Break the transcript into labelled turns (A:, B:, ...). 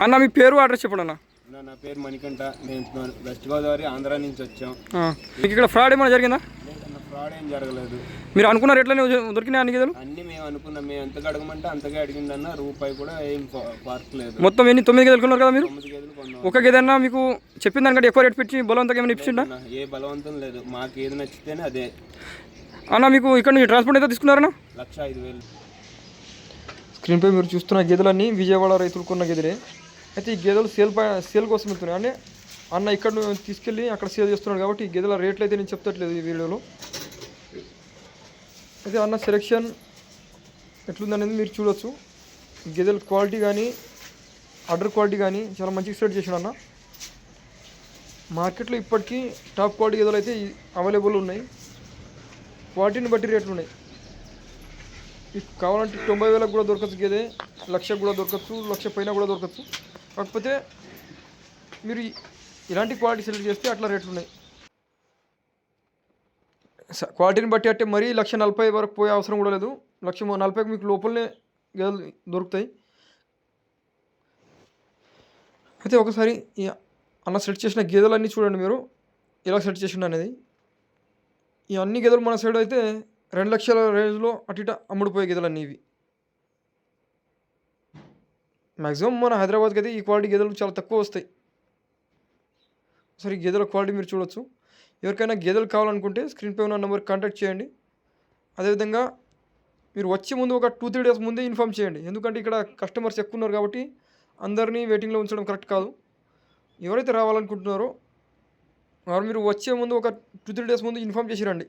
A: అన్న మీ పేరు అడ్రస్ చెప్పండి అన్న.
B: నా పేరు మణికంఠ. నేను వెస్ట్ గోదావరి ఆంధ్ర నుంచి వచ్చాం.
A: మీకు ఇక్కడ ఫ్రాడ్ ఏమైనా జరిగిందా?
B: ఫ్రాడ్ ఏం జరగలేదు.
A: మీరు అనుకున్న రేట్లనే దొరికినాయి అన్ని గేదెలు?
B: అన్ని మేము అనుకున్నాం. మేము ఎంత అడగమంటే అంతగా అడిగిందన్న, రూపాయి కూడా ఏం పార్ట్లేదు.
A: మొత్తం ఎన్ని 9 గేదెలు కొన్నారు కదా మీరు?
B: 9 గేదెలు కొన్నాం.
A: ఒక గేదె అన్న మీకు చెప్పిన దానికంటే ఎక్కువ రేట్ పెట్టి బలవంతంగా ఏమైనా ఇప్పించిండా?
B: ఏ బలవంతం లేదు, మాకు ఏది నచ్చితేనే అదే
A: అన్న. మీకు ఇక్కడ నుంచి ట్రాన్స్పోర్ట్ ఎంత తీసుకున్నారన్న?
B: 1,05,000.
A: స్క్రీన్పై మీరు చూస్తున్న గేదెలన్నీ విజయవాడ రైతులు కొన్న గేదెలే. అయితే ఈ గేదెలు సేల్ కోసం వెళ్తున్నాయి. అంటే అన్న ఇక్కడ తీసుకెళ్ళి అక్కడ సేల్ చేస్తున్నాడు కాబట్టి ఈ గేదెల రేట్లు అయితే నేను చెప్తట్లేదు ఈ వీడియోలో. అయితే అన్న సెలెక్షన్ ఎట్లుందనేది మీరు చూడొచ్చు. గేదెల క్వాలిటీ కానీ ఆర్డర్ క్వాలిటీ కానీ చాలా మంచిగా సెట్ చేసాడు అన్న. మార్కెట్లో ఇప్పటికీ టాప్ క్వాలిటీ గేదెలు అయితే అవైలబుల్ ఉన్నాయి. క్వాలిటీని బట్టి రేట్లు ఉన్నాయి. మీకు కావాలంటే 90,000 కూడా దొరకచ్చు గేదె, 1,00,000 కూడా దొరకచ్చు, 1,00,000 పైన కూడా దొరకచ్చు. కాకపోతే మీరు ఇలాంటి క్వాలిటీ సెలెక్ట్ చేస్తే అట్లా రేట్లు ఉన్నాయి. క్వాలిటీని బట్టి అంటే మరీ 1,40,000 వరకు పోయే అవసరం కూడా లేదు. 1,40,000 మీకు లోపలనే గేదెలు దొరుకుతాయి. అయితే ఒకసారి ఈ అన్న సెట్ చేసిన గేదెలన్నీ చూడండి మీరు ఎలా సెట్ చేసిండు అనేది. ఈ అన్ని గేదెలు మన సైడ్ అయితే 2,00,000 రేంజ్లో అటు ఇట అమ్ముడుపోయే గేదెలు అన్నీ ఇవి. మ్యాక్సిమం మన హైదరాబాద్కి అయితే ఈ క్వాలిటీ గేదెలు చాలా తక్కువ వస్తాయి. సరే, గేదెల క్వాలిటీ మీరు చూడొచ్చు. ఎవరికైనా గేదెలు కావాలనుకుంటే స్క్రీన్పై ఉన్న నెంబర్కి కాంటాక్ట్ చేయండి. అదేవిధంగా మీరు వచ్చే ముందు ఒక 2-3 డేస్ ముందే ఇన్ఫామ్ చేయండి. ఎందుకంటే ఇక్కడ కస్టమర్స్ ఎక్కువ ఉన్నారు కాబట్టి అందరినీ వెయిటింగ్లో ఉంచడం కరెక్ట్ కాదు. ఎవరైతే రావాలనుకుంటున్నారో వారు మీరు వచ్చే ముందు ఒక 2-3 డేస్ ముందు ఇన్ఫామ్ చేసి రండి.